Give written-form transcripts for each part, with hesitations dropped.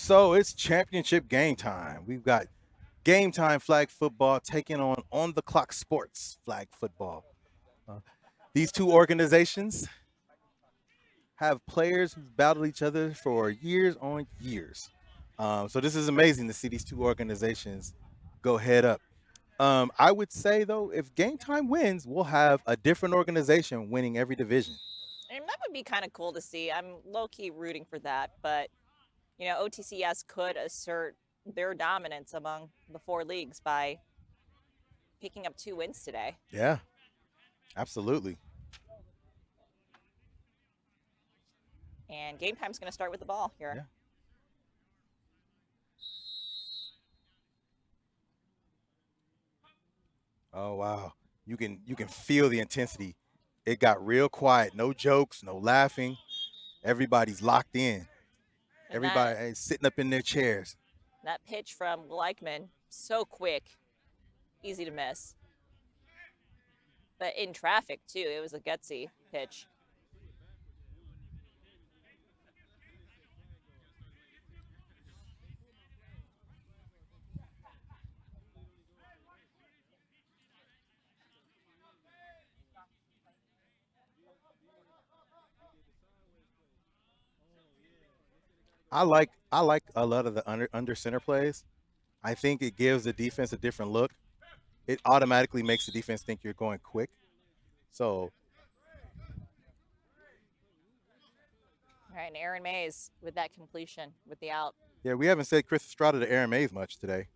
So it's championship game time. We've got game time flag football taking on the clock sports flag football. Uh, these two organizations have players who've battled each other for years on years. So this is amazing to see these two organizations go head up. I would say though, if game time wins, we'll have a different organization winning every division. And that would be kind of cool to see. I'm low key rooting for that, but OTCS could assert their dominance among the four leagues by picking up 2 wins today. Yeah, absolutely. And game time's going to start with the ball here. Yeah. Oh wow. You can feel the intensity. It got real quiet. No jokes, no laughing. Everybody's locked in. And Everybody is sitting up in their chairs. that pitch from Will Eichmann, so quick, easy to miss. But in traffic, too, it was a gutsy pitch. I like a lot of the under center plays. I think it gives the defense a different look. It automatically makes the defense think you're going quick. So All right, and Aaron Mays with that completion with the out. yeah, we haven't said Chris Estrada to Aaron Mays much today.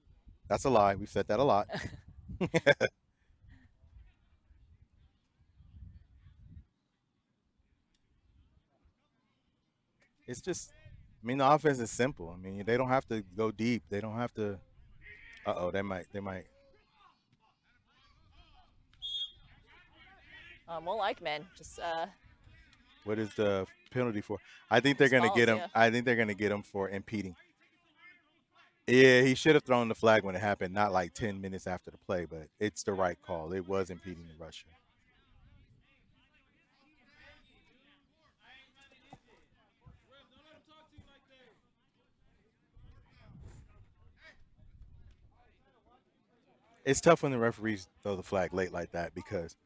That's a lie. We've said that a lot. It's just, I mean, the offense is simple. I mean, they don't have to go deep. They don't have to. Oh, they might. Will Eichmann just What is the penalty for? I think they're gonna falls, get him. yeah. I think they're gonna get him for impeding. Yeah, he should have thrown the flag when it happened, not like 10 minutes after the play. But it's the right call. It was impeding the rusher. It's tough when the referees throw the flag late like that because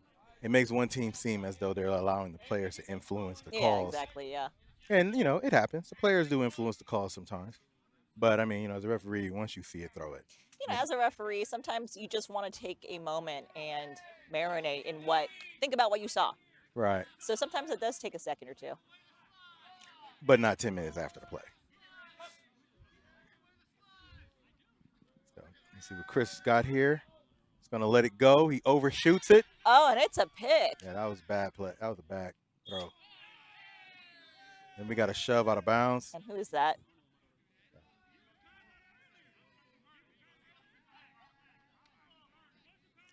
it makes one team seem as though they're allowing the players to influence the Yeah, calls. exactly, yeah. And it happens. The players do influence the calls sometimes. But I mean, as a referee, once you see it, throw it. As a referee, sometimes you just want to take a moment and marinate in think about what you saw. Right. So sometimes it does take a second or two. But not 10 minutes after the play. So let's see what Chris got here. He's gonna let it go. He overshoots it. Oh, and it's a pick. Yeah, that was bad play. That was a bad throw. Then we got a shove out of bounds. And who is that?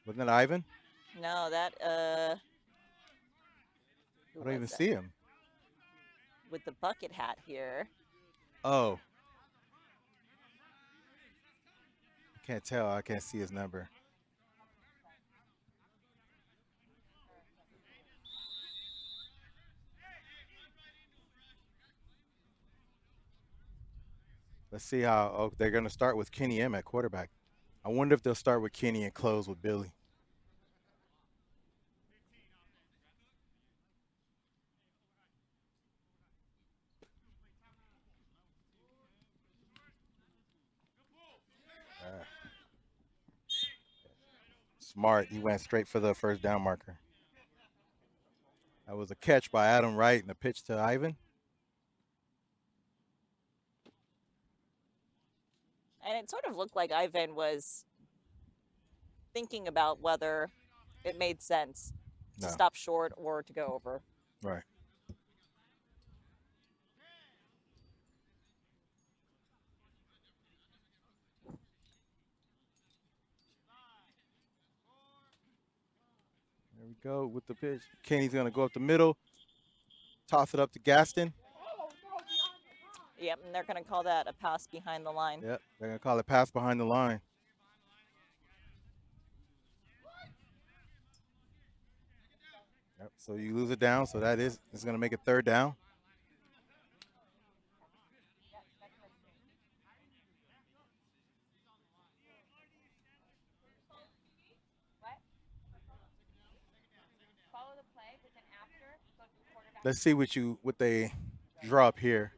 Wasn't that Ivan? No, that I don't even see him. with the bucket hat here. Oh. I can't tell. I can't see his number. Let's see how. Oh, they're going to start with Kenny M at quarterback. I wonder if they'll start with Kenny and close with Billy. Uh, Smart. He went straight for the first down marker. That was a catch by Adam Wright and a pitch to Ivan. And it sort of looked like Ivan was thinking about whether it made sense to No. stop short or to go over. Right. There we go with the pitch. Kenny's going to go up the middle, toss it up to Gaston. Yep, and they're going to call that a pass behind the line. Yep, they're going to call it pass behind the line. Yep, so you lose it down, so it's going to make it third down. Let's see what they draw up here.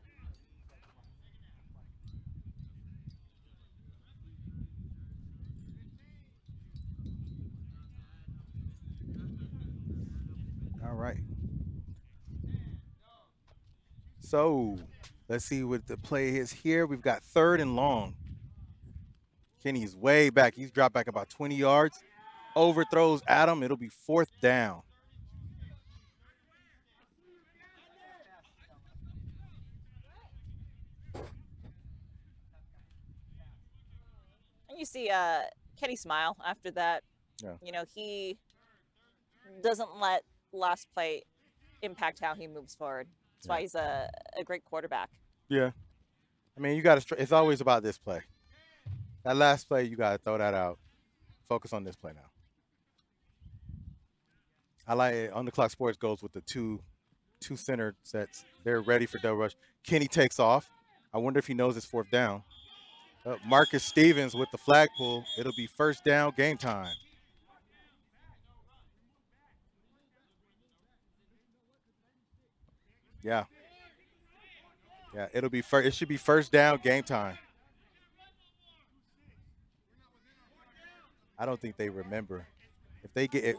All right. So let's see what the play is here. We've got 3rd and long. Kenny's way back. He's dropped back about 20 yards. Overthrows Adam. It'll be 4th down. And you see Kenny smile after that. Yeah. You know, he doesn't let last play impact how he moves forward. That's why he's a great quarterback. Yeah. I mean, you got to. It's always about this play. That last play, you got to throw that out. Focus on this play now. I like it. On the clock sports goes with the two center sets. They're ready for double rush. Kenny takes off. I wonder if he knows it's 4th down. Marcus Stevens with the flag pull. It'll be 1st down, game time. Yeah. Yeah, it'll be first. It should be 1st down, game time. I don't think they remember. If they get it,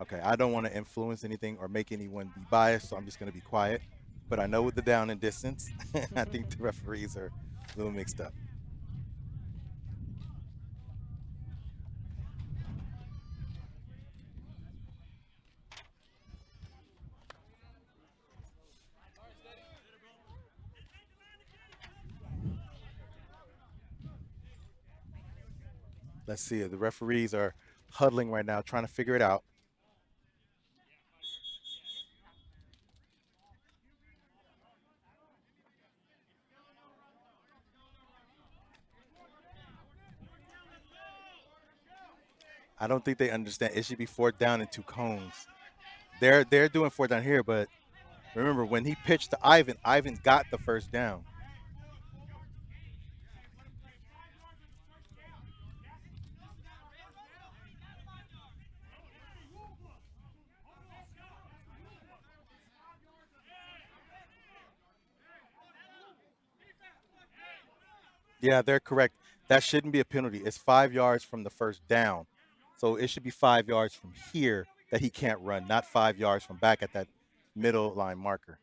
okay. I don't want to influence anything or make anyone be biased, so I'm just going to be quiet. But I know with the down and distance, I think the referees are a little mixed up. Let's see. The referees are huddling right now, trying to figure it out. I don't think they understand. It should be 4th down and 2 cones. They're doing 4th down here, but remember when he pitched to Ivan, Ivan got the 1st down. Yeah, they're correct. That shouldn't be a penalty. It's 5 yards from the 1st down. So it should be 5 yards from here that he can't run, not 5 yards from back at that middle line marker.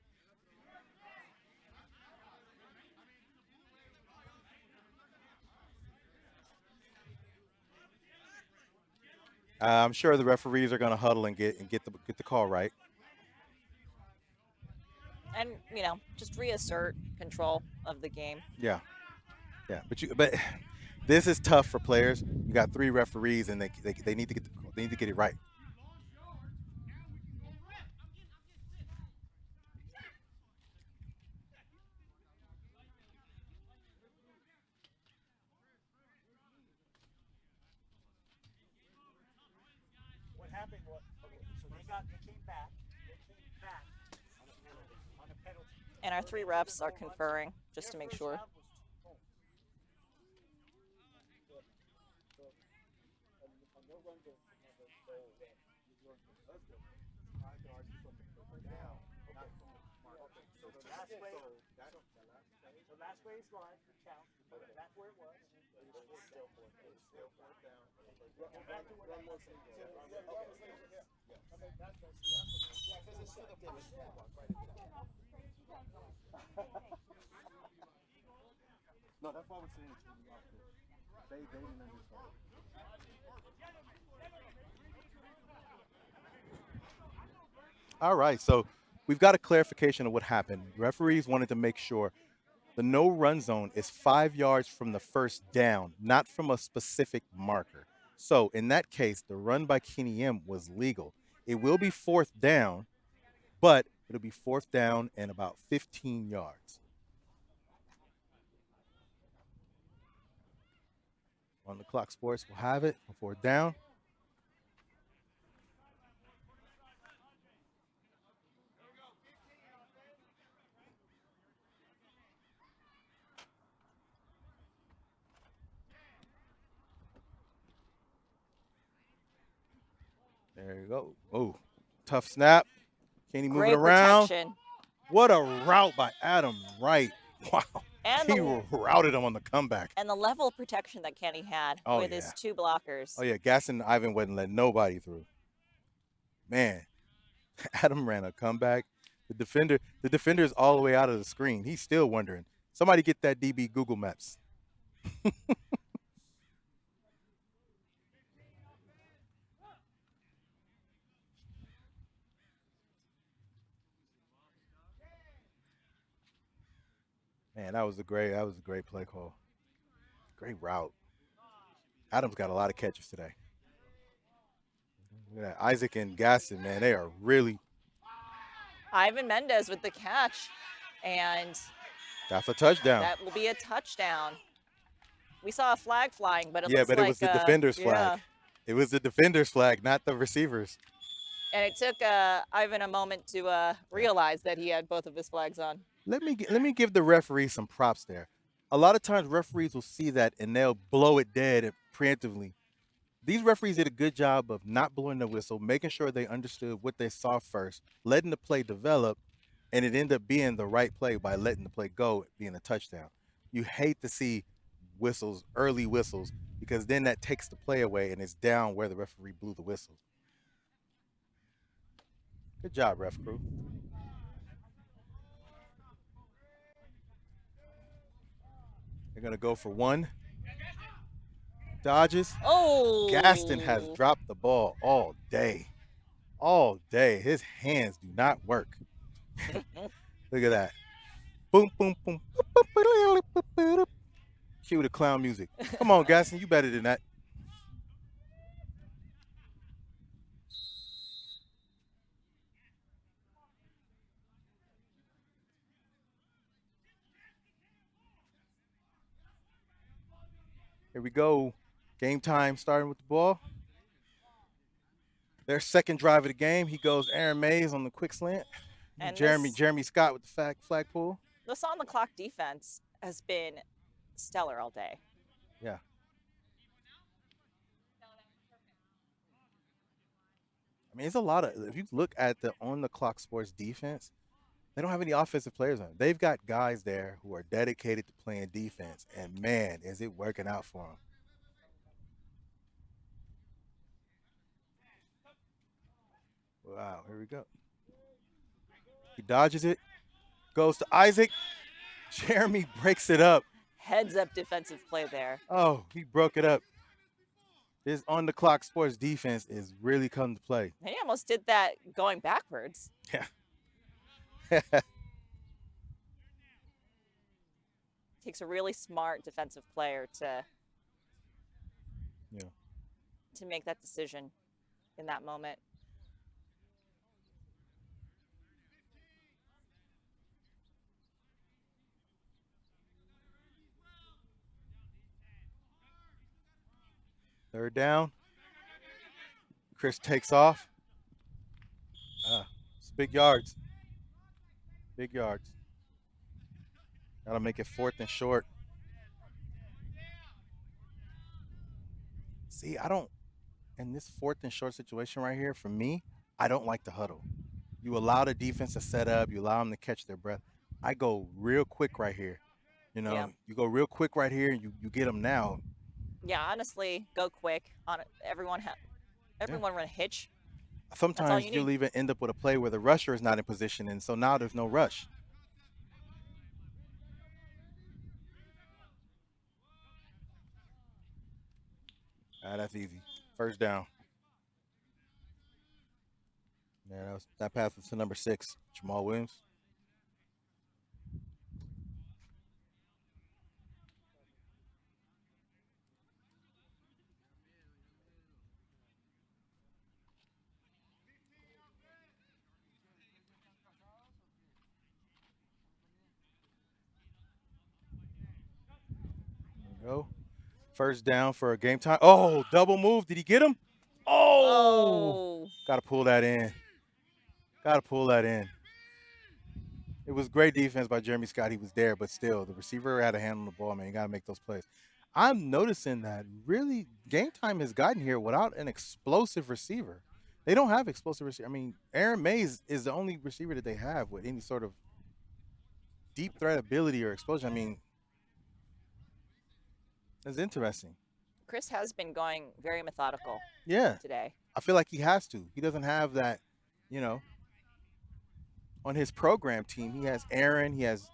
I'm sure the referees are going to huddle and get the call right. And, you know, just reassert control of the game. Yeah, yeah. But this is tough for players. You got 3 referees, and they need to they need to get it right. What happened was, okay, so they came back on a penalty. And our 3 refs are conferring just to make sure. The last way is line for count. That's where it was. Go back to what I said. No, that's why we're saying they didn't understand. All right, so we've got a clarification of what happened. Referees wanted to make sure the no run zone is 5 yards from the 1st down, not from a specific marker. So in that case, the run by Kenny M was legal. It will be 4th down, but it'll be 4th down and about 15 yards. On the clock sports, we'll have it for 4th down. There you go. Oh, tough snap. Can he move it Great around? protection. What a route by Adam Wright. Wow. And He the, routed him on the comeback. and the level of protection that Kenny had Oh, with yeah. his 2 blockers. Oh, yeah. Gaston Ivan wouldn't let nobody through. Man, Adam ran a comeback. The defender's all the way out of the screen. He's still wondering. Somebody get that DB Google Maps. Man, that was a great play call. Great route. Adam's got a lot of catches today. Look at that. Isaac and Gaston, man, they are really. Ivan Mendez with the catch. And That's a touchdown. that will be a touchdown. We saw a flag flying, but it Yeah, looks but like it was the defender's flag. It was the defender's flag, not the receiver's. And it took Ivan a moment to realize that he had both of his flags on. Let me give the referee some props there. A lot of times referees will see that and they'll blow it dead preemptively. These referees did a good job of not blowing the whistle, making sure they understood what they saw first, letting the play develop, and it ended up being the right play by letting the play go, being a touchdown. You hate to see whistles, early whistles, because then that takes the play away and it's down where the referee blew the whistle. Good job, ref crew. They're going to go for one. Dodges. Oh! Gaston has dropped the ball all day. All day. His hands do not work. Look at that. Boom, boom, boom. Cue the clown music. Come on, Gaston. You better than that. Here we go. Game time starting with the ball. Their second drive of the game. He goes Aaron Mays on the quick slant. And Jeremy Scott with the flag pull. This on the clock defense has been stellar all day. Yeah. I mean, it's a lot of, if you look at the on the clock sports defense, they don't have any offensive players on it. They've got guys there who are dedicated to playing defense, and man, is it working out for them. Wow, here we go. He dodges it, goes to Isaac. Jeremy breaks it up. Heads up defensive play there. Oh, he broke it up. This on the clock sports defense is really come to play. He almost did that going backwards. Yeah. Takes a really smart defensive player to make that decision in that moment. Third down. Chris takes off. It's big yards. Big yards. Gotta make it 4th and short. See, in this 4th and short situation right here, for me, I don't like the huddle. You allow the defense to set up. You allow them to catch their breath. I go real quick right here. You go real quick right here, and you get them now. Yeah, honestly, go quick. Everyone run a hitch. Sometimes you'll even end up with a play where the rusher is not in position, and so now there's no rush. That's easy. First down. Yeah, that pass was to number 6, Jamal Williams. Go. First down for game time. Oh, double move. Did he get him? Oh. Got to pull that in. It was great defense by Jeremy Scott. He was there, but still, the receiver had a hand on the ball, man. You got to make those plays. I'm noticing that really game time has gotten here without an explosive receiver. They don't have explosive receiver. I mean, Aaron Mays is the only receiver that they have with any sort of deep threat ability or explosion. I mean, that's interesting. Chris has been going very methodical Yeah, today. I feel like he has to. He doesn't have that, you know, on his program team. He has Aaron, he has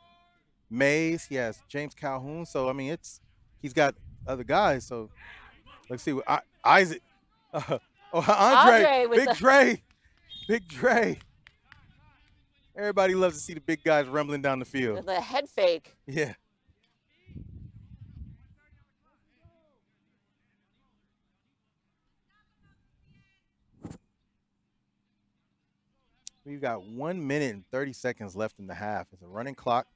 Mays, he has James Calhoun. So I mean, he's got other guys. So let's see what Isaac, oh Andre, Andre with Big the Dre, Big Dre. Everybody loves to see the big guys rumbling down the field. the head fake. Yeah. We've got 1 minute and 30 seconds left in the half. It's a running clock.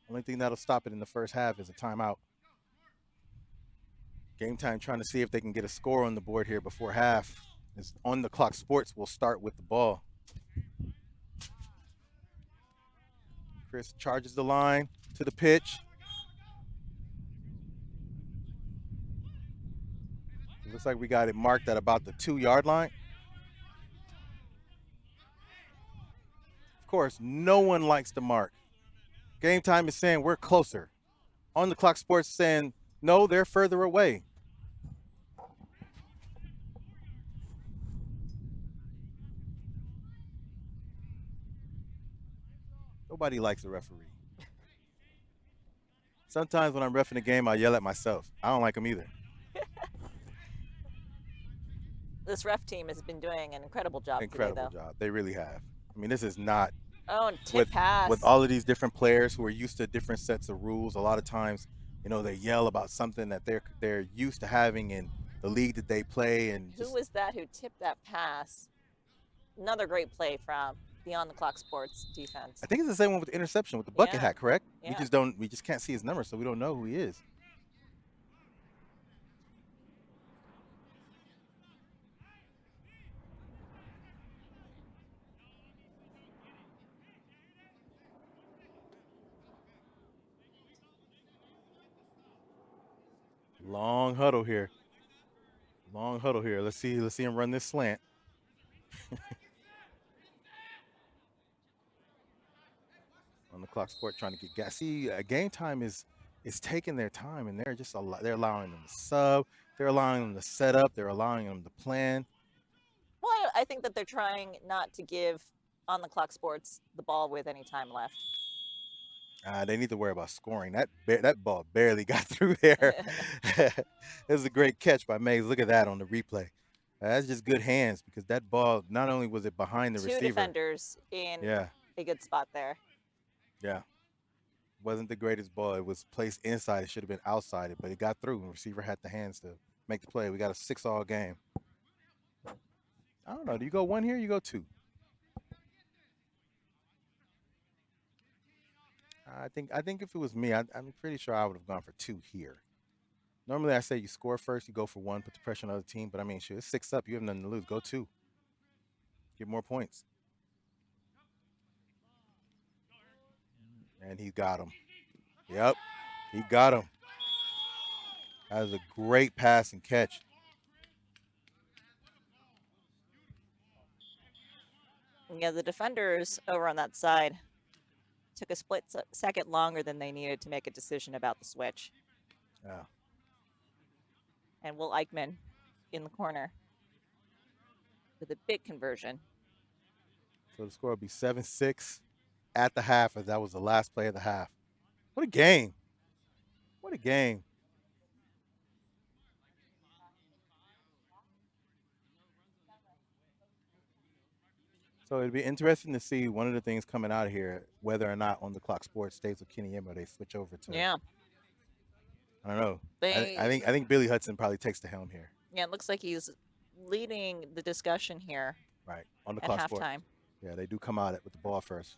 Only thing that'll stop it in the first half is a timeout. Game time trying to see if they can get a score on the board here before half. It's on the clock. Sports will start with the ball. Chris charges the line to the pitch. It looks like we got it marked at about the 2-yard line. Of course, no one likes the mark. Game time is saying we're closer. On the clock, sports saying no, they're further away. Nobody likes a referee. Sometimes when I'm reffing a game, I yell at myself. I don't like them either. This ref team has been doing an incredible job Incredible today, though. job. They really have. I mean, this is not Oh, and tip pass. with all of these different players who are used to different sets of rules. A lot of times, you know, they yell about something that they're used to having in the league that they play. And Who was that who tipped that pass? Another great play from Beyond the Clock Sports defense. I think it's the same one with the interception with the bucket hat, correct? Yeah. We just can't see his number, so we don't know who he is. Long huddle here. Long huddle here. Let's see him run this slant. On the clock, sport trying to get gas. See, game time is taking their time, and they're allowing them to sub, they're allowing them to set up, they're allowing them to plan. Well, I think that they're trying not to give On the Clock Sports the ball with any time left. They need to worry about scoring. That ball barely got through there. It was a great catch by Mays. Look at that on the replay. That's just good hands because that ball, not only was it behind the Two receiver. defenders in a good spot there. Yeah. Wasn't the greatest ball. It was placed inside. It should have been outside, but it got through. The receiver had the hands to make the play. We got a 6-all game. I don't know. Do you go one here or you go two? I think if it was me, I'm pretty sure I would have gone for two here. Normally I say you score first, you go for one, put the pressure on the other team. But I mean, sure, it's 6 up. You have nothing to lose. Go two. Get more points. And he got him. Yep, he got him. That was a great pass and catch. Yeah, the defenders over on that side took a split second longer than they needed to make a decision about the switch. Yeah. And Will Eichmann in the corner with a big conversion. So the score will be 7-6 at the half, as that was the last play of the half. What a game. What a game. So it'd be interesting to see one of the things coming out of here, whether or not On the Clock Sports stays with Kenny M or they switch over to. Yeah. I don't know. I think Billy Hudson probably takes the helm here. Yeah, it looks like he's leading the discussion here. Right. On the at Clock halftime. Sports. Yeah, they do come out with the ball first.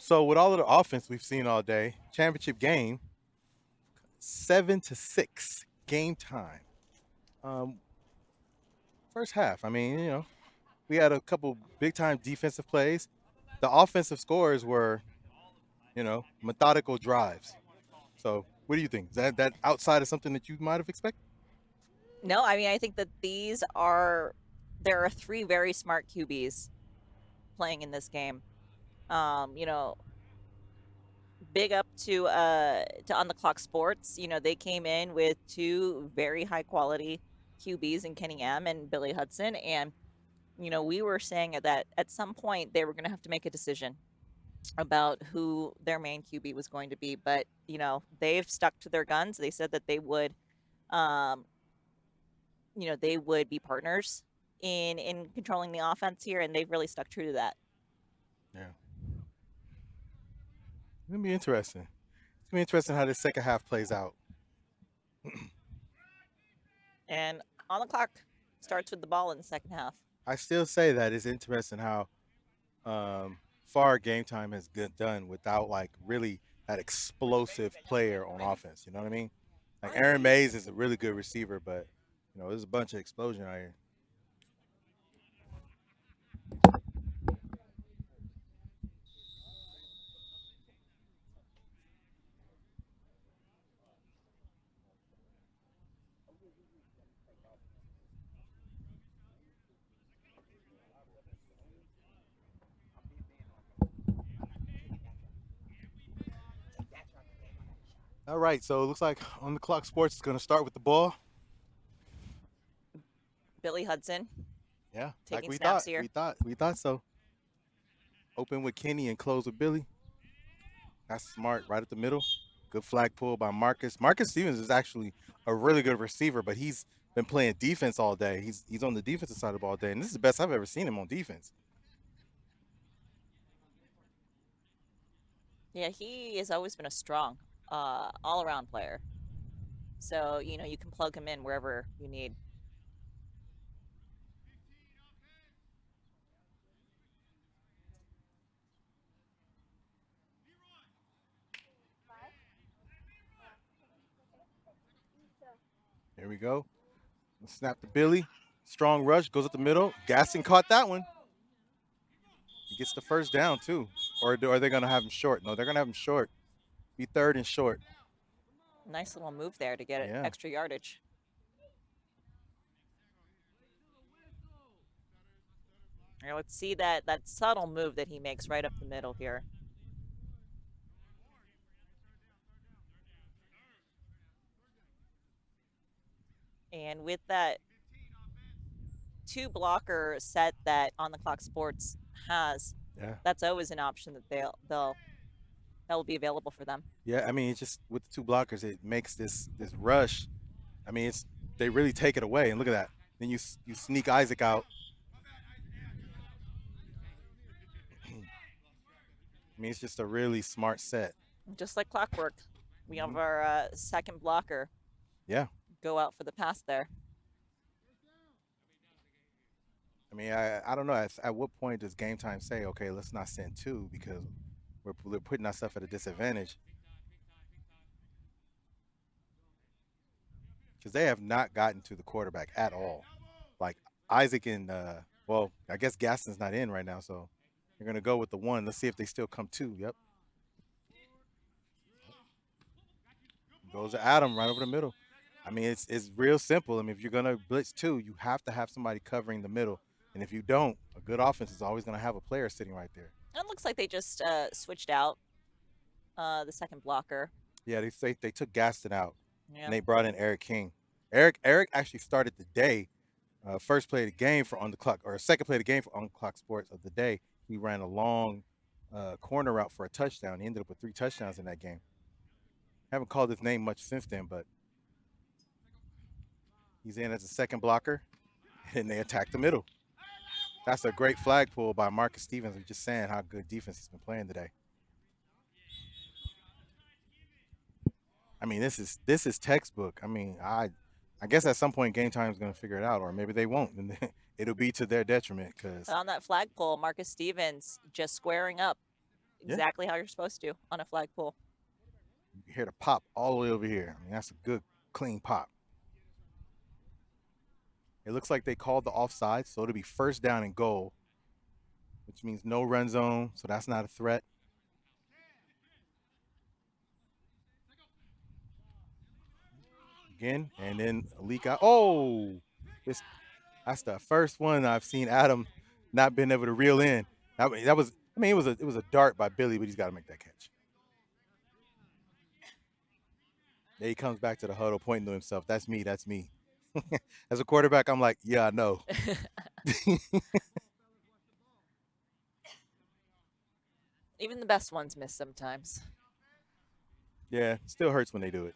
So with all of the offense we've seen all day, championship game, 7-6 game time. Um, First half. I mean, we had a couple big time defensive plays. The offensive scores were, methodical drives. So what do you think? Is that outside of something that you might have expected? No, I mean, I think that there are three very smart QBs playing in this game. You know, big up to On the Clock Sports. You know, they came in with two very high quality QBs in Kenny M and Billy Hudson, and we were saying that at some point they were going to have to make a decision about who their main QB was going to be, but they've stuck to their guns. They said that um, they would be partners in controlling the offense here, and they've really stuck true to that. Yeah. It's gonna be interesting. It's gonna be interesting how this second half plays out. And On the Clock starts with the ball in the second half. I still say that it's interesting how far game time has done without like really that explosive player on offense. You know what I mean? Like Aaron Mays is a really good receiver, but there's a bunch of explosion out here. All right, so it looks like On the Clock Sports is going to start with the ball. Billy Hudson Yeah, taking like we snaps thought. here. We thought so. Open with Kenny and close with Billy. That's smart, right at the middle. Good flag pull by Marcus. Marcus Stevens is actually a really good receiver, but he's been playing defense all day. He's on the defensive side of the ball all day, and this is the best I've ever seen him on defense. Yeah, he has always been a strong, all-around player. So you can plug him in wherever you need. Here we go. Snap to Billy. Strong rush, goes up the middle. Gaston caught that one. He gets the first down, too. Or are they going to have him short? No, they're going to have him short. Be third and short. Nice little move there to get Yeah. extra yardage. Here, let's see that subtle move that he makes right up the middle here. And with that two blocker set that On the Clock Sports has, Yeah. that's always an option that that will be available for them. Yeah, I mean, it's just with the two blockers, it makes this rush. I mean, they really take it away. And look at that. Then you sneak Isaac out. I mean, it's just a really smart set. Just like clockwork, we have our second blocker. Yeah. Go out for the pass there. I mean, I don't know. At what point does game time say, okay, let's not send two because we're putting ourselves at a disadvantage? Because they have not gotten to the quarterback at all. Like Isaac and well, I guess Gaston's not in right now, so they're gonna go with the one. Let's see if they still come two. Yep. Goes to Adam right over the middle. I mean, it's real simple. I mean, if you're gonna blitz two, you have to have somebody covering the middle. And if you don't, a good offense is always gonna have a player sitting right there. It looks like they just switched out the second blocker. Yeah, they took Gaston out Yeah. and they brought in Eric King. Eric actually started the day, first play of the game for On the Clock, or second play of the game for On the Clock Sports of the day. He ran a long corner route for a touchdown. He ended up with 3 touchdowns in that game. Haven't called his name much since then, but he's in as a second blocker, and they attack the middle. That's a great flag pull by Marcus Stevens. We're just saying how good defense has been playing today. I mean, this is textbook. I mean, I guess at some point game time is going to figure it out, or maybe they won't, and it'll be to their detriment. Because But on that flag pull, Marcus Stevens just squaring up Yeah. exactly how you're supposed to on a flagpole. You can hear the pop all the way over here. I mean, that's a good, clean pop. It looks like they called the offside, so it'll be first down and goal, which means no run zone, so that's not a threat. Again, and then a leak out. Oh, that's the first one I've seen Adam not been able to reel in. That was, I mean, it was a dart by Billy, but he's got to make that catch. Then he comes back to the huddle, pointing to himself. That's me. That's me. As a quarterback, I'm like, yeah, I know. Even the best ones miss sometimes. Yeah, it still hurts when they do it.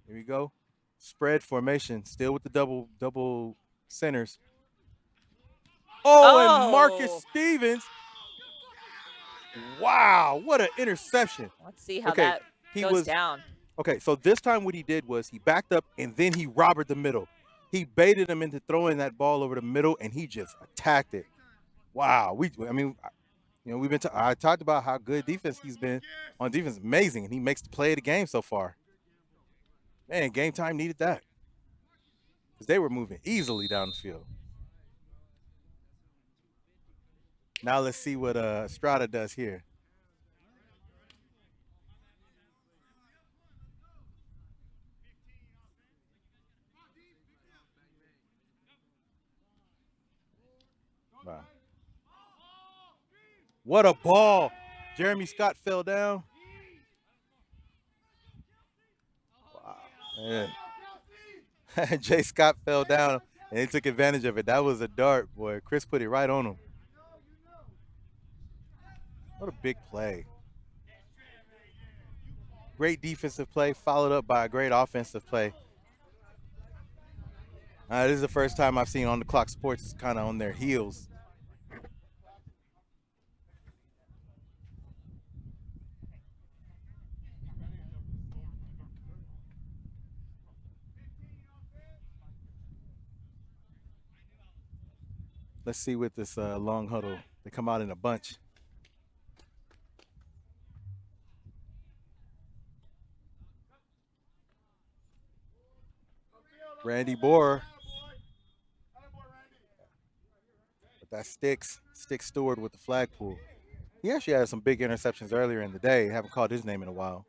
Here we go. Spread formation, still with the double centers. Oh, and Marcus Oh. Stevens. Wow, what an interception. Let's see how Okay, that he goes was down. okay. So this time, what he did was he backed up and then he robbered the middle. He baited him into throwing that ball over the middle, and he just attacked it. Wow, I mean, you know, I talked about how good defense he's been on defense, amazing, and he makes the play of the game so far. Man, game time needed that because they were moving easily down the field. Now let's see what Estrada does here. Wow. What a ball. Jeremy Scott fell down. Wow. Man. Jay Scott fell down and he took advantage of it. That was a dart, boy. Chris put it right on him. What a big play. Great defensive play followed up by a great offensive play. This is the first time I've seen On the Clock Sports kind of on their heels. Let's see with this long huddle. They come out in a bunch. Randy Bohr. But that Sticks Stewart with the flag pull. He actually had some big interceptions earlier in the day. Haven't called his name in a while.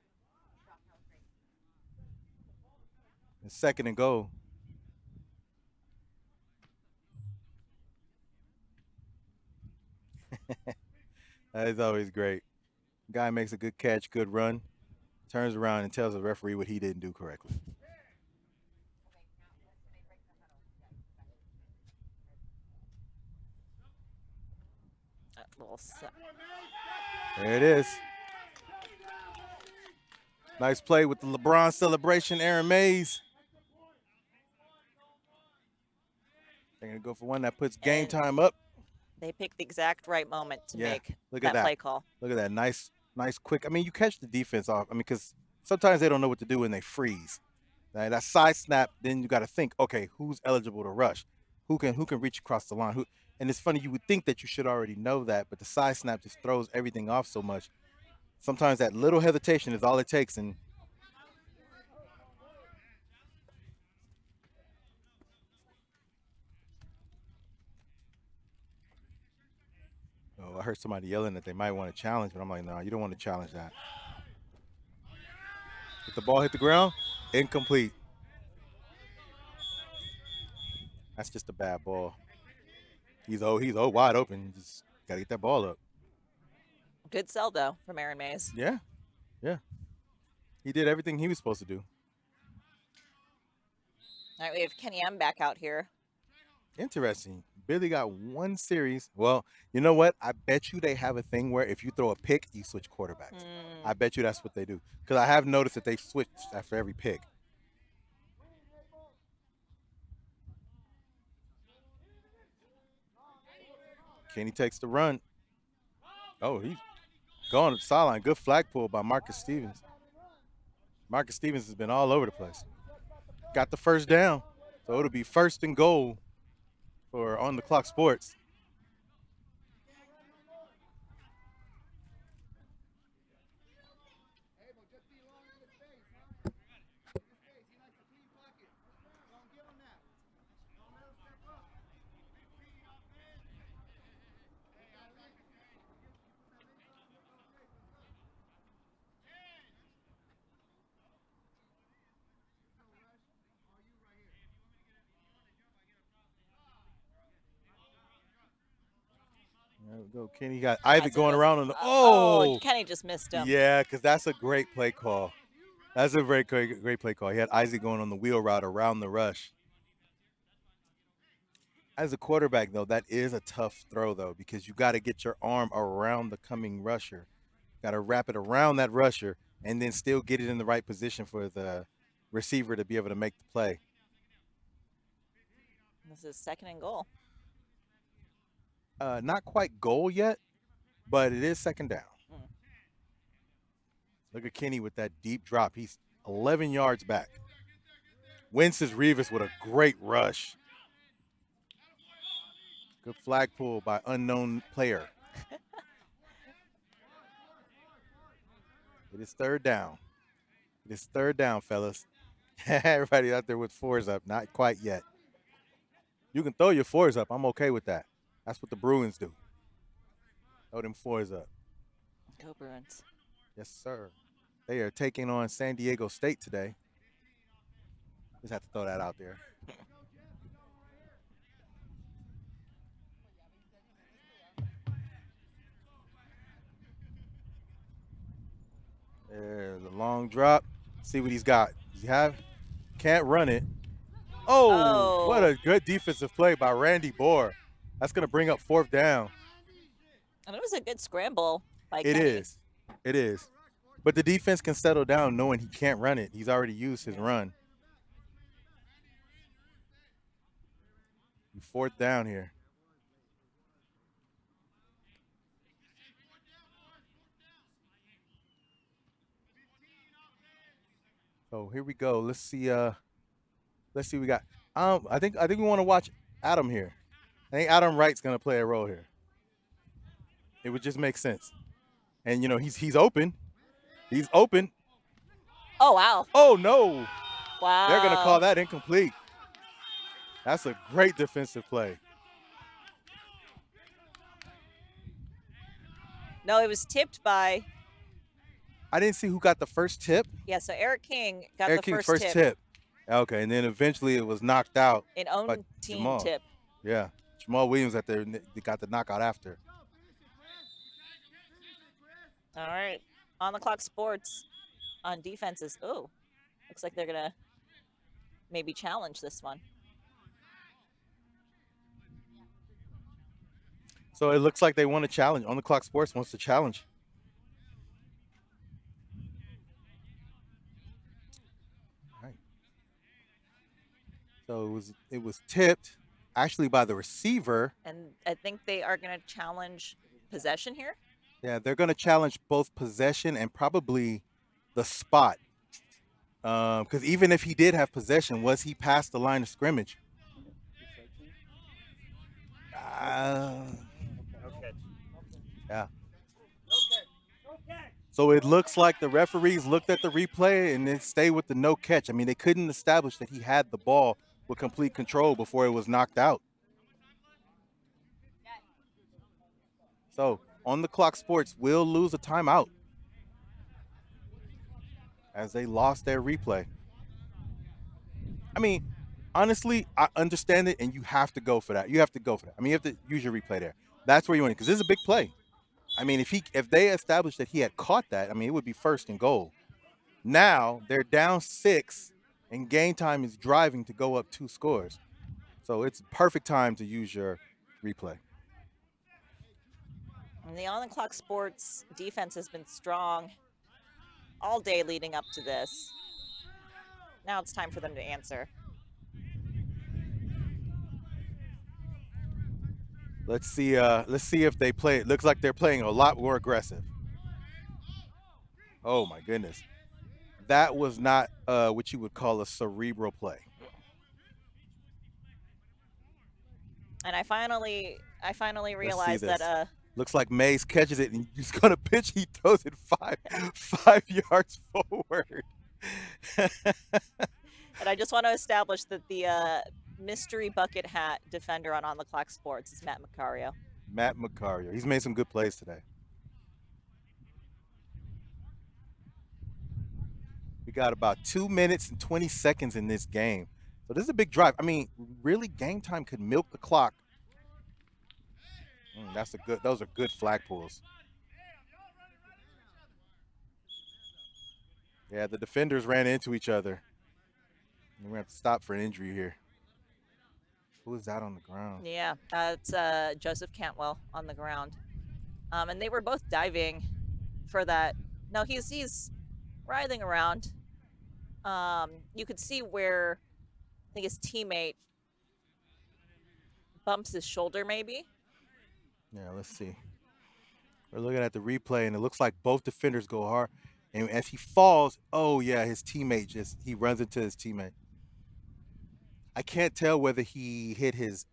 And second and goal. That is always great. Guy makes a good catch, good run, turns around and tells the referee what he didn't do correctly. There it is. Nice play with the LeBron celebration, Aaron Mays. They're going to go for one that puts game time up. They picked the exact right moment to make Look that at that play call. Look at that. Nice, quick. I mean, you catch the defense off. I mean, because sometimes they don't know what to do when they freeze. That side snap, then you got to think, okay, who's eligible to rush? Who can reach across the line? And it's funny, you would think that you should already know that, but the side snap just throws everything off so much. Sometimes that little hesitation is all it takes. And I heard somebody yelling that they might want to challenge, but I'm like, no, you don't want to challenge that. If the ball hit the ground, incomplete. That's just a bad ball. He's wide open. You just got to get that ball up. Good sell, though, from Aaron Mays. Yeah. He did everything he was supposed to do. All right, we have Kenny M back out here. Interesting. Billy got one series. Well, you know what? I bet you they have a thing where if you throw a pick, you switch quarterbacks. I bet you that's what they do. Because I have noticed that they switch after every pick. Kenny takes the run. Oh, he's going to the sideline. Good flag pull by Marcus Stevens. Marcus Stevens has been all over the place. Got the first down. So it'll be first and goal for On the Clock Sports. There we go. Kenny got Isaac going around on the. Oh, Kenny just missed him. yeah, because that's a great play call. That's a very great play call. He had Isaac going on the wheel route around the rush. As a quarterback, though, that is a tough throw, though, because you got to get your arm around the coming rusher. Got to wrap it around that rusher and then still get it in the right position for the receiver to be able to make the play. This is 2nd and goal. Not quite goal yet, but it is 2nd down. Look at Kenny with that deep drop. He's 11 yards back. Wences Rivas with a great rush. Good flag pull by unknown player. It is 3rd down. It is 3rd down, fellas. Everybody out there with 4s up. Not quite yet. You can throw your 4s up. I'm okay with that. That's what the Bruins do. Throw them 4s up. Go Bruins. Yes, sir. They are taking on San Diego State today. Just have to throw that out there. There's a long drop. See what he's got. Does he have? Can't run it. Oh, what a good defensive play by Randy Bohr. That's going to bring up 4th down. And it was a good scramble by It Kenny. is. It is. But the defense can settle down knowing he can't run it. He's already used his run. 4th down here. So here we go. Let's see. Let's see. We got. I think we want to watch Adam here. I think Adam Wright's gonna play a role here. It would just make sense. And you know he's open. He's open. Oh wow. Oh no. Wow. They're gonna call that incomplete. That's a great defensive play. No, it was tipped by. I didn't see who got the first tip. Yeah, so Eric King got Eric the King's first first tip. Okay, and then eventually it was knocked out. An own by team Jamal. tip. Yeah, Jamal Williams they got the knockout after. All right. On the Clock Sports on defenses. Oh, looks like they're going to maybe challenge this one. So it looks like they want to challenge. On the Clock Sports wants to challenge. All right. So it was tipped actually by the receiver. And I think they are going to challenge possession here. Yeah, they're going to challenge both possession and probably the spot. Because even if he did have possession, was he past the line of scrimmage? Yeah. So it looks like the referees looked at the replay and then stayed with the no catch. I mean, they couldn't establish that he had the ball with complete control before it was knocked out. So On the Clock Sports will lose a timeout as they lost their replay. I mean, honestly, I understand it, and you have to go for that. You have to go for that. I mean, you have to use your replay there. That's where you want it, because this is a big play. I mean, if they established that he had caught that, I mean, it would be 1st and goal. Now they're down 6, and Game Time is driving to go up 2 scores. So it's perfect time to use your replay. And the On the Clock Sports defense has been strong all day leading up to this. Now it's time for them to answer. Let's see if they play. It looks like they're playing a lot more aggressive. Oh my goodness. That was not what you would call a cerebral play. And I finally Let's see realized that this. Looks like Mays catches it and he's gonna pitch. He throws it 5 yards forward. and I just want to establish that the mystery bucket hat defender on the clock sports is Matt Macario. Matt Macario. He's made some good plays today. We got about 2 minutes and 20 seconds in this game. So this is a big drive. I mean, really, Game Time could milk the clock. Those are good flag pulls. Yeah, the defenders ran into each other. We're gonna have to stop for an injury here. Who is that on the ground? Yeah, it's Joseph Cantwell on the ground. And they were both diving for that. No, he's writhing around. You could see where I think his teammate bumps his shoulder, maybe. Yeah, let's see. We're looking at the replay, and it looks like both defenders go hard. And as he falls, oh yeah, his teammate he runs into his teammate. I can't tell whether he hit his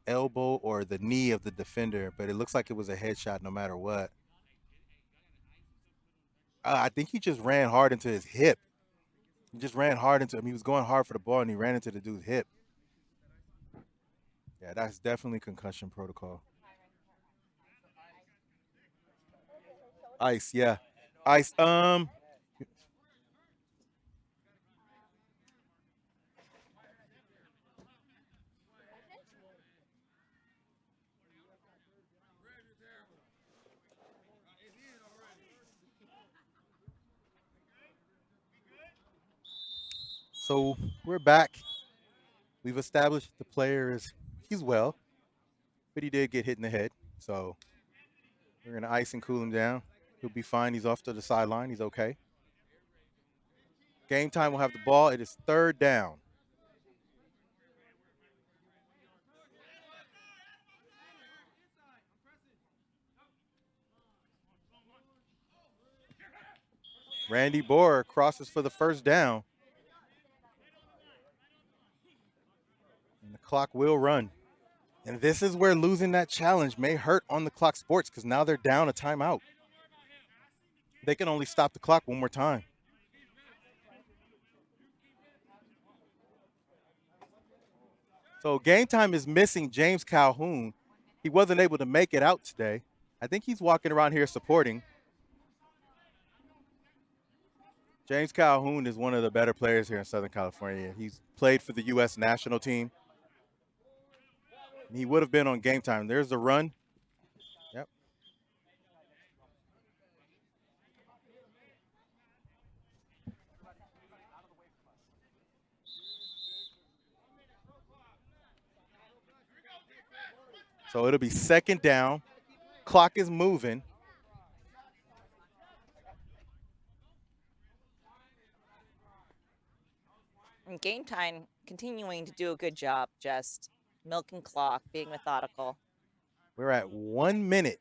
elbow or the knee of the defender, but it looks like it was a headshot no matter what. I think he just ran hard into his hip. He just ran hard into him. He was going hard for the ball, and he ran into the dude's hip. Yeah, that's definitely concussion protocol. Ice, yeah. Ice, So we're back. We've established the player he's well, but he did get hit in the head. So we're gonna ice and cool him down. He'll be fine. He's off to the sideline. He's okay. Game Time will have the ball. It is 3rd down. Randy Boer crosses for the 1st down. And the clock will run. And this is where losing that challenge may hurt on the clock sports because now they're down a timeout. They can only stop the clock one more time. So Game Time is missing James Calhoun. He wasn't able to make it out today. I think he's walking around here supporting. James Calhoun is one of the better players here in Southern California. He's played for the U.S. national team. He would have been on Game Time. There's the run. Yep. So it'll be 2nd down. Clock is moving. And Game Time continuing to do a good job, just milking clock, being methodical. We're at 1 minute.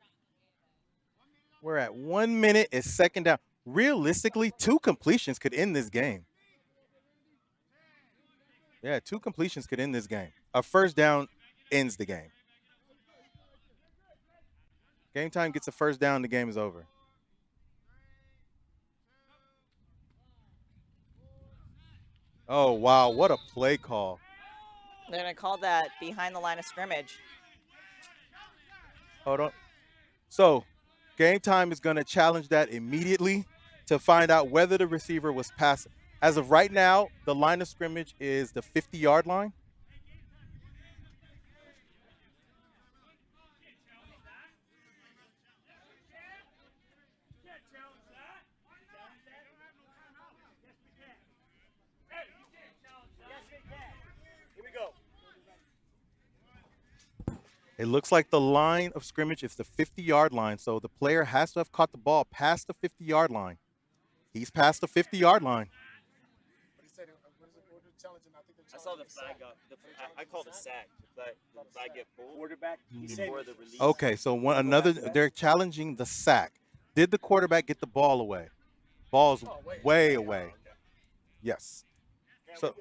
We're at 1 minute. It's 2nd down. Realistically, 2 completions could end this game. Yeah, 2 completions could end this game. A 1st down ends the game. Game Time gets a 1st down, the game is over. Oh, wow, what a play call. They're going to call that behind the line of scrimmage. Hold on. So Game Time is going to challenge that immediately to find out whether the receiver was passing. As of right now, the line of scrimmage is the 50-yard line. It looks like the line of scrimmage is the 50-yard line, so the player has to have caught the ball past the 50-yard line. He's past the 50-yard line. I saw the flag up. I called a sack. The flag get pulled. Quarterback. Before the release. Okay, so they're challenging the sack. Did the quarterback get the ball away? Ball's way away. Yes. So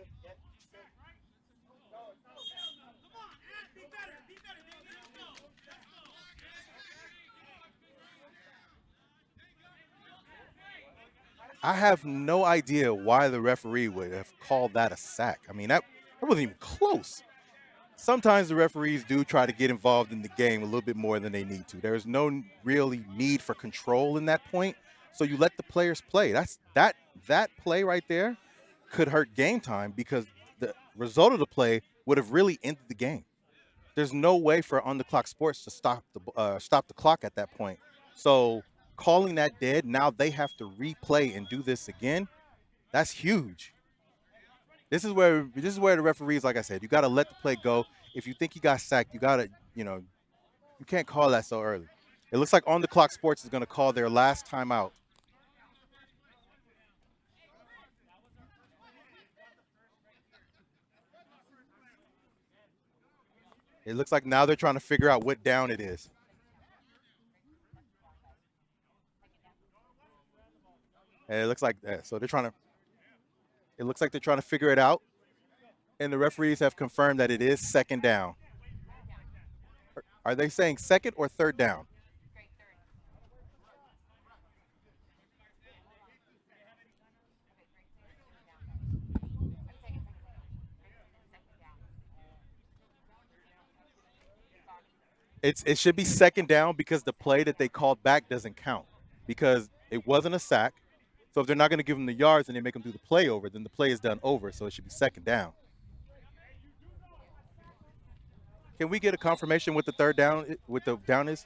I have no idea why the referee would have called that a sack. I mean, that wasn't even close. Sometimes the referees do try to get involved in the game a little bit more than they need to. There's no really need for control in that point, so you let the players play. That play right there could hurt game time because the result of the play would have really ended the game. There's no way for on the clock sports to stop the clock at that point. So calling that dead, now they have to replay and do this again. That's huge. This is where the referees, like I said, you got to let the play go. If you think he got sacked, you got to, you can't call that so early. It looks like on the clock sports is going to call their last timeout. It looks like now they're trying to figure out what down it is. And it looks like that. So they're trying to. It looks like they're trying to figure it out, and the referees have confirmed that it is second down. Are they saying second or third down? It should be second down because the play that they called back doesn't count because it wasn't a sack. So if they're not going to give them the yards and they make them do the play over, then the play is done over. So it should be second down. Can we get a confirmation what the third down, what the down is?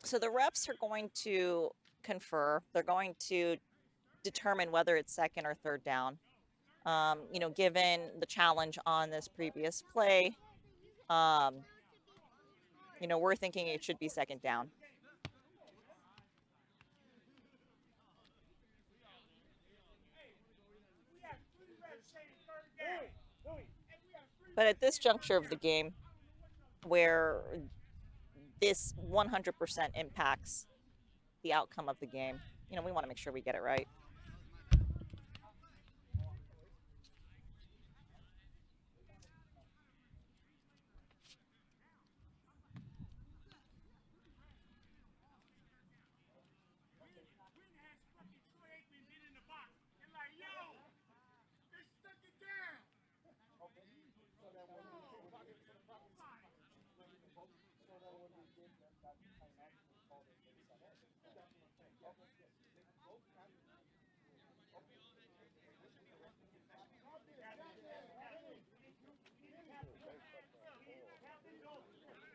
So the refs are going to confer. They're going to determine whether it's second or third down. Given the challenge on this previous play, um, we're thinking it should be second down. But at this juncture of the game, where this 100% impacts the outcome of the game, we want to make sure we get it right.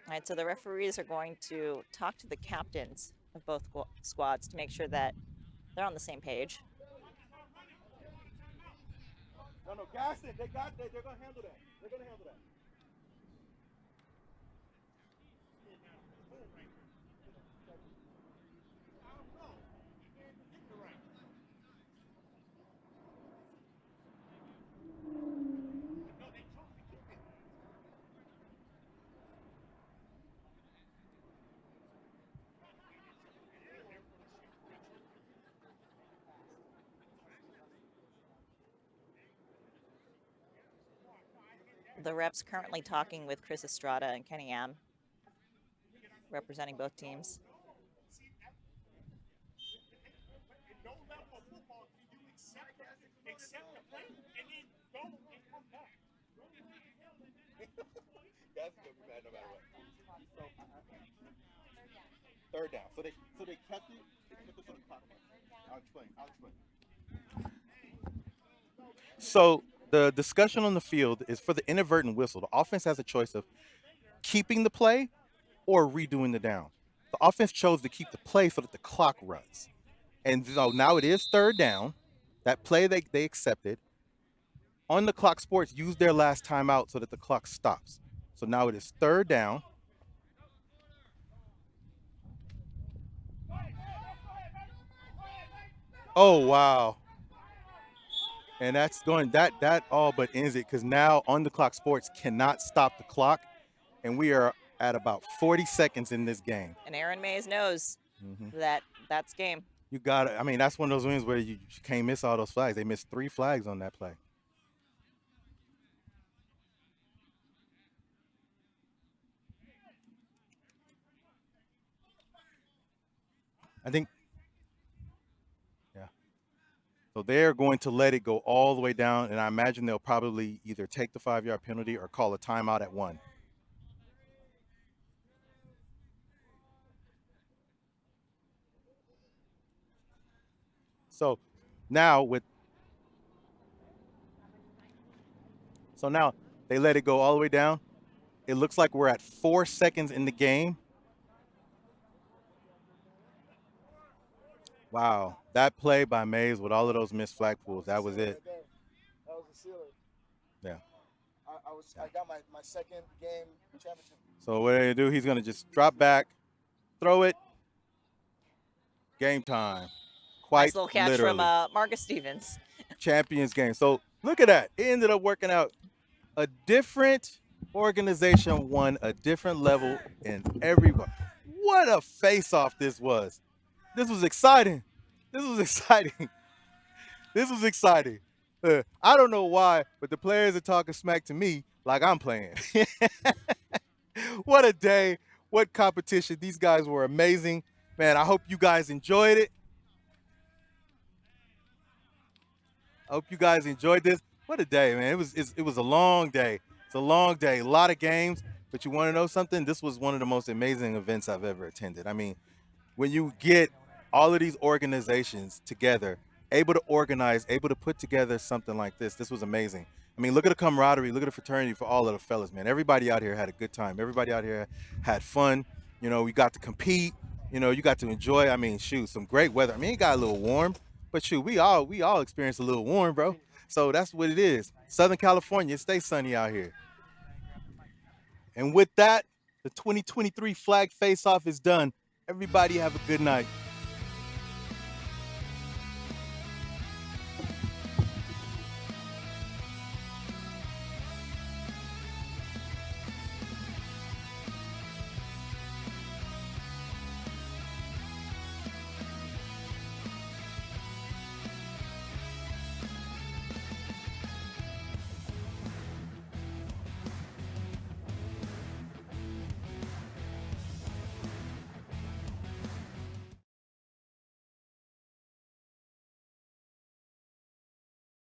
All right, so the referees are going to talk to the captains of both squads to make sure that they're on the same page. No, gas it. They're going to handle that. They're going to handle that. The refs currently talking with Chris Estrada and Kenny Am, representing both teams. Third down. So they kept it. They put this on the clock. I'll explain. So the discussion on the field is for the inadvertent whistle. The offense has a choice of keeping the play or redoing the down. The offense chose to keep the play so that the clock runs. And so now it is third down. That play they accepted. On the clock sports, use their last timeout so that the clock stops. So now it is third down. Oh, wow. And that's going that all but ends it because now on the clock sports cannot stop the clock, and we are at about 40 seconds in this game. And Aaron Mays knows Mhm. that that's game. You got it. I mean, that's one of those wins where you can't miss all those flags. They missed 3 flags on that play. I think, yeah. So they're going to let it go all the way down, and I imagine they'll probably either take the 5-yard penalty or call a timeout at 1. So now now they let it go all the way down. It looks like we're at 4 seconds in the game. Wow, that play by Mays with all of those missed flag pulls, that was it. That was the sealer. Yeah. I got my second game championship. So what do you do? He's going to just drop back, throw it, game time. Quite Nice little catch literally. from Marcus Stevens. Champions game. So look at that. It ended up working out. A different organization won a different level in everybody. What a face-off this was. This was exciting. This was exciting. This was exciting. I don't know why, but the players are talking smack to me like I'm playing. What a day. What competition. These guys were amazing. Man, I hope you guys enjoyed it. I hope you guys enjoyed this. What a day, man. It was a long day. It's a long day. A lot of games, but you want to know something? This was one of the most amazing events I've ever attended. I mean, when you get all of these organizations together, able to organize, able to put together something like this was amazing. I mean, look at the camaraderie, look at the fraternity for all of the fellas, man. Everybody out here had a good time. Everybody out here had fun. You know, we got to compete. You know, you got to enjoy. I mean, shoot, some great weather. I mean, it got a little warm, but shoot, we all experienced a little warm, bro. So that's what it is. Southern California, stay sunny out here. And with that, the 2023 flag face-off is done. Everybody have a good night.